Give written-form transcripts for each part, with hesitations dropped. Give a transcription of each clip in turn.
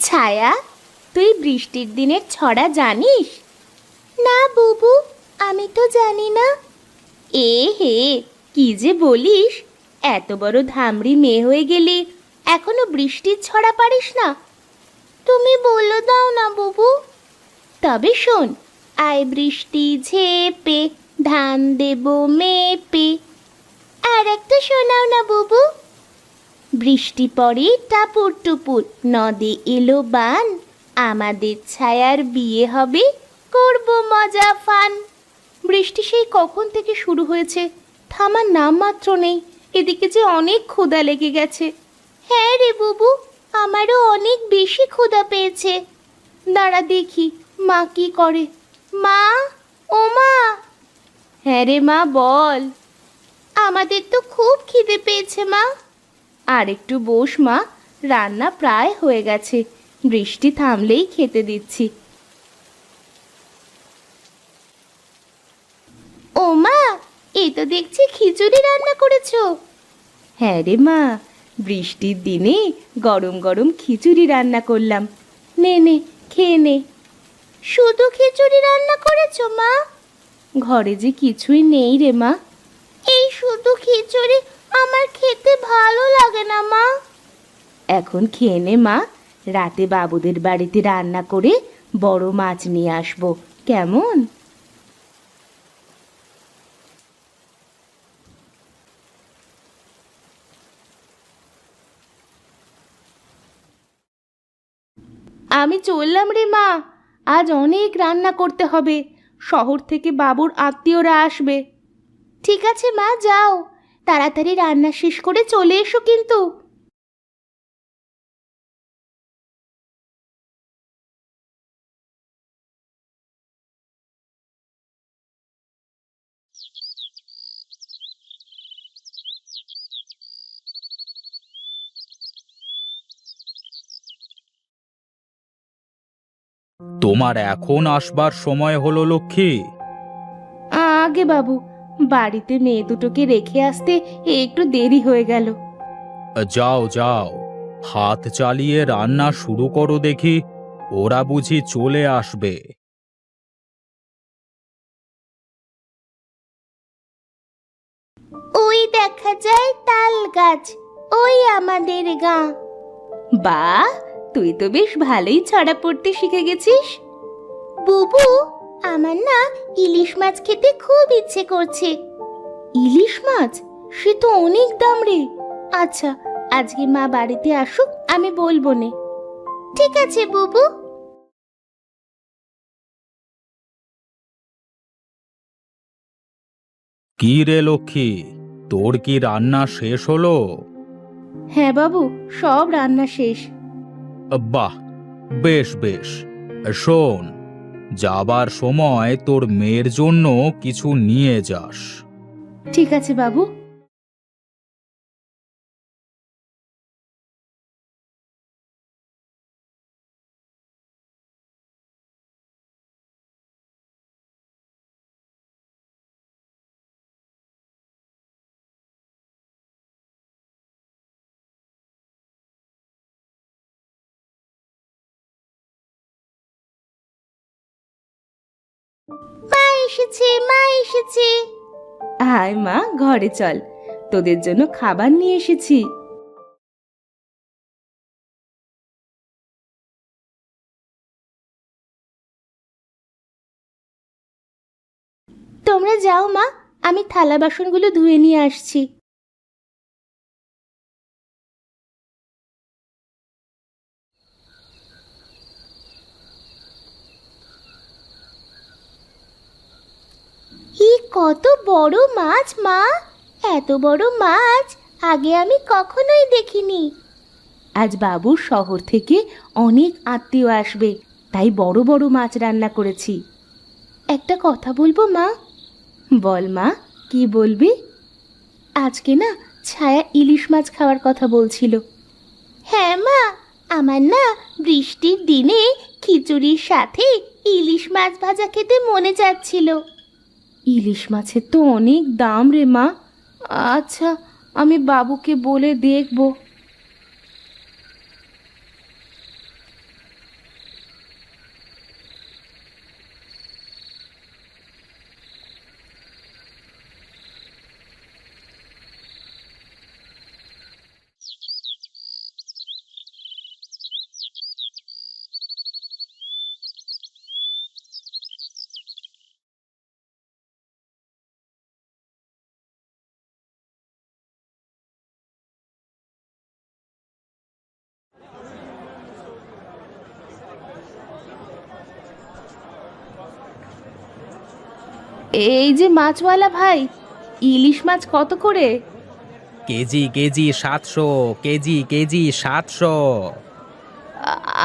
ছায়া, তুই বৃষ্টির দিনের ছড়া জানিস? না বুবু, আমি তো জানি না। এ হে, কি যে বলিস! এত বড় ধামড়ি মেয়ে হয়ে গেলি, এখনো বৃষ্টির ছড়া পারিস না? তুমি বলে দাও না বুবু। তবে শোন, আয় বৃষ্টি ঝেপে, ধান দেব মেপে। আর একটা শোনাও না বুবু। বৃষ্টি পড়ে টাপুর টুপুর, নদে এলো বান, আমাদের ছায়ার বিয়ে হবে, করব মজা ফান। বৃষ্টি সেই কখন থেকে শুরু হয়েছে, থামার নাম মাত্র নেই। এদিকে যে অনেক ক্ষুধা লেগে গেছে। হ্যাঁ রে বুবু, আমারও অনেক বেশি ক্ষুধা পেয়েছে। দাঁড়া দেখি মা কি করে। মা, ও মা! হ্যাঁ রে মা, বল। আমাদের তো খুব খিদে পেয়েছে মা। আর একটু বস মা, রান্না প্রায় হয়ে গেছে, বৃষ্টি থামলেই খেতে দিচ্ছি। ও মা, এই তো দেখছি খিচুড়ি রান্না করেছো। হ্যাঁ রে মা, বৃষ্টির দিনে গরম গরম খিচুড়ি রান্না করলাম। নে নে, খেয়ে নে। শুধু খিচুড়ি রান্না করেছো মা? ঘরে যে কিছুই নেই রে মা। এই শুধু খিচুড়ি আমার খেতে ভালো লাগে না মা। এখন খেয়ে নে মা, রাতে বাবুদের বাড়িতে রান্না করে বড় মাছ নিয়ে আসবো, কেমন? আমি চললাম রে মা, আজ অনেক রান্না করতে হবে, শহর থেকে বাবুর আত্মীয়রা আসবে। ঠিক আছে মা, যাও, তাড়াতাড়ি রান্না শেষ করে চলে এসো কিন্তু। তোমার এখন আসবার সময় হলো লক্ষ্মী। আগে বাবু, বাড়িতে মেয়ে দুটোকে রেখে আসতে একটু দেরি হয়ে গেল। যাও যাও, হাত চালিয়ে রান্না শুরু করো দেখি, ওরা বুঝি চলে আসবে। ওই দেখা যায় তাল গাছ, ওই আমাদের গাঁ। বাহ, তুই তো বেশ ভালোই ছড়া পড়তে শিখে গেছিস। বুবু, আমার না ইলিশ মাছ খেতে খুব ইচ্ছে করছে। ইলিশ মাছ? সে তো অনেক দাম রে। আচ্ছা, আজকে মা বাড়িতে আসুক, আমি বলবো নে। ঠিক আছে বুবু। কি রে লক্ষ্মী, তোর কি রান্না শেষ হলো? হ্যাঁ বাবু, সব রান্না শেষ। বাহ, বেশ বেশ। শোন, যাবার সময় তোর মেয়ের জন্য কিছু নিয়ে যাস। ঠিক আছে বাবু। মা এসেছে, মা এসেছে। আয় মা, ঘরে চল, তোদের জন্য খাবার নিয়ে এসেছি। তোমরা যাও মা, আমি থালা বাসনগুলো ধুয়ে নিয়ে আসছি। ই কত বড় মাছ মা! এত বড় মাছ আগে আমি কখনোই দেখিনি। আজ বাবুর শহর থেকে অনেক আত্মীয় আসবে, তাই বড় বড় মাছ রান্না করেছি। একটা কথা বলবো মা? বল মা, কি বলবি? আজকে না ছায়া ইলিশ মাছ খাওয়ার কথা বলছিল। হ্যাঁ মা, আমার না বৃষ্টির দিনে খিচুড়ির সাথে ইলিশ মাছ ভাজা খেতে মনে যাচ্ছিল। ইলিশ মাছের তো অনেক দাম রে মা। আচ্ছা, আমি বাবুকে বলে দেখব। এই যে মাছওয়ালা ভাই, ইলিশ মাছ কত করে? KG KG 700, KG KG 700।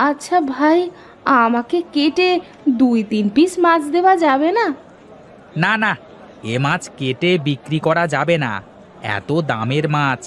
আচ্ছা ভাই, আমাকে কেটে 2-3 পিস মাছ দেওয়া যাবে না? না না, এ মাছ কেটে বিক্রি করা যাবে না, এত দামের মাছ।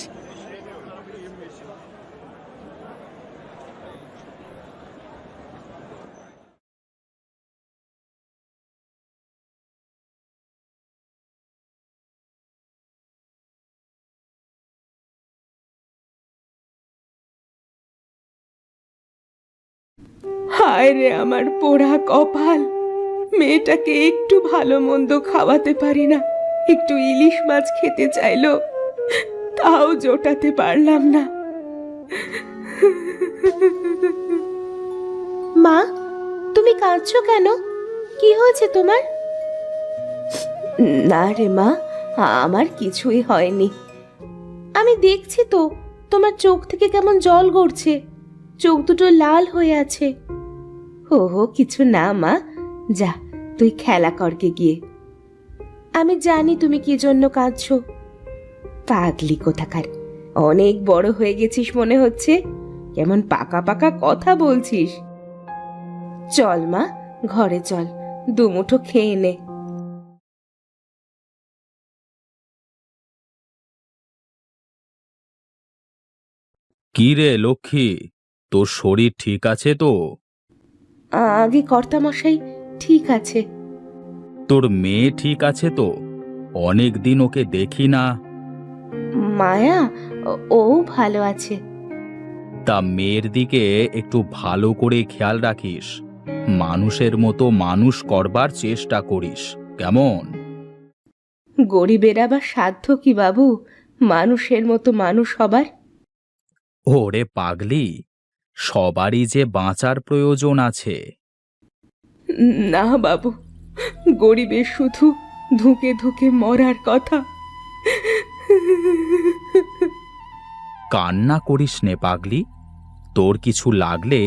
হায় রে আমার পোড়া কপাল, মেয়েটাকে একটু ভালো মন্দ খাওয়াতে পারি না। একটু ইলিশ মাছ খেতে চাইলো, তাও জোটাতে পারলাম না। মা, তুমি কাঁদছো কেন? কি হয়েছে তোমার? না রে মা, আমার কিছুই হয়নি। আমি দেখছি তো, তোমার চোখ থেকে কেমন জল গড়ছে, চোখ দুটো লাল হয়ে আছে। ওহো কিছু না মা, যা তুই খেলা করকে গিয়ে। আমি জানি তুমি কি জন্য কাঁদছো। পাগলি কোথাকার, অনেক বড় হয়ে গেছিস মনে হচ্ছে, কেমন পাকা পাকা কথা বলছিস। চল মা, ঘরে চল, দুমুঠো খেয়ে নে। কি রে লক্ষ্মী, তোর শরীর ঠিক আছে তো? আগে কর্তামশাই ঠিক আছে। তোর মেয়ে ঠিক আছে তো? অনেক দিন ওকে দেখি না। মায়া, ও ভালো আছে। তা মেয়ের দিকে একটু ভালো করে খেয়াল রাখিস, মানুষের মতো মানুষ করবার চেষ্টা করিস, কেমন? গরিবের আবার সাধ্য কি বাবু মানুষের মতো মানুষ হবার? ওরে পাগলি, সবারই যে বাঁচার প্রয়োজন আছে। না বাবু, গরিবের শুধু ধুকে ধুকে মরার কথা। কান্না করিস নে পাগলি, তোর কিছু লাগলে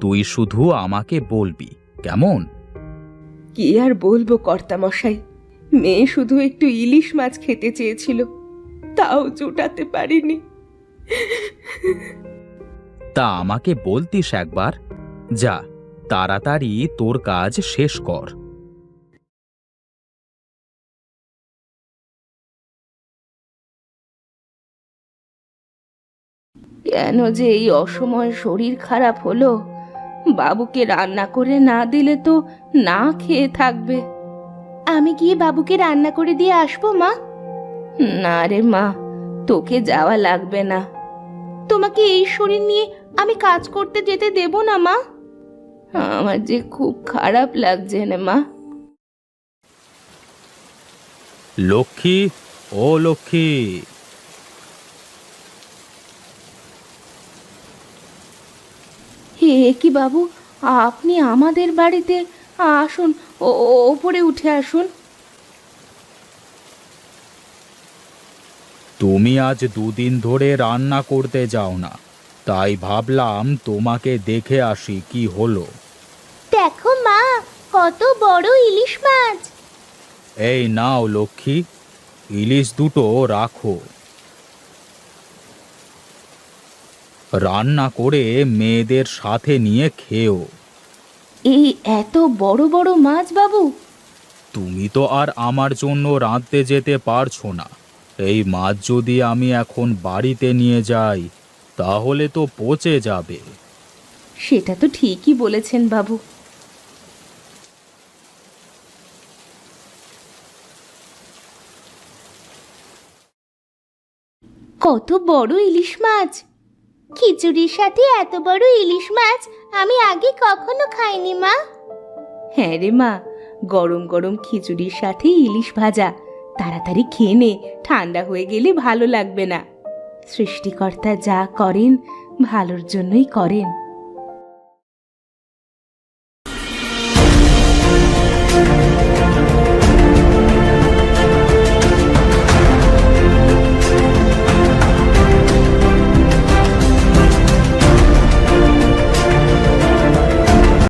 তুই শুধু আমাকে বলবি, কেমন? কি আর বলবো কর্তামশাই, মেয়ে শুধু একটু ইলিশ মাছ খেতে চেয়েছিল, তাও জোটাতে পারিনি। তা আমাকে বলতিস একবার। যা, তাড়াতাড়ি তোর কাজ শেষ কর। কেন যে এই অসময়ে শরীর খারাপ হলো, বাবুকে রান্না করে না দিলে তো না খেয়ে থাকবে। আমি গিয়ে বাবুকে রান্না করে দিয়ে আসবো মা। না রে মা, তোকে যাওয়া লাগবে না। তোমাকে এই শরীর নিয়ে আমি কাজ করতে যেতে দেব না মা। আমার যে খুব খারাপ লাগছে না মা। লক্ষ্মী, ও লক্ষ্মী। হে কি বাবু, আপনি আমাদের বাড়িতে? আসুন, ওপরে উঠে আসুন। তুমি আজ 2 দিন ধরে রান্না করতে যাও না, তাই ভাবলাম তোমাকে দেখে আসি কি হলো। দেখো মা, কত বড় ইলিশ মাছ। এই নাও লক্ষ্মী, ইলিশ দুটো রাখো। রান্না করে মেয়েদের সাথে নিয়ে খেও। এই এত বড় বড় মাছ বাবু? তুমি তো আর আমার জন্য রাঁধতে যেতে পারছো না, এই মাছ যদি আমি এখন বাড়িতে নিয়ে যাই তাহলে তো পচে যাবে। সেটা তো ঠিকই বলেছেন বাবু। কত বড় ইলিশ মাছ! খিচুড়ির সাথে এত বড় ইলিশ মাছ আমি আগে কখনো খাইনি মা। হ্যাঁ রে মা, গরম গরম খিচুড়ির সাথে ইলিশ ভাজা, তাড়াতাড়ি খেয়ে নে, ঠান্ডা হয়ে গেলে ভালো লাগবে না। সৃষ্টিকর্তা যা করেন ভালোর জন্যই করেন।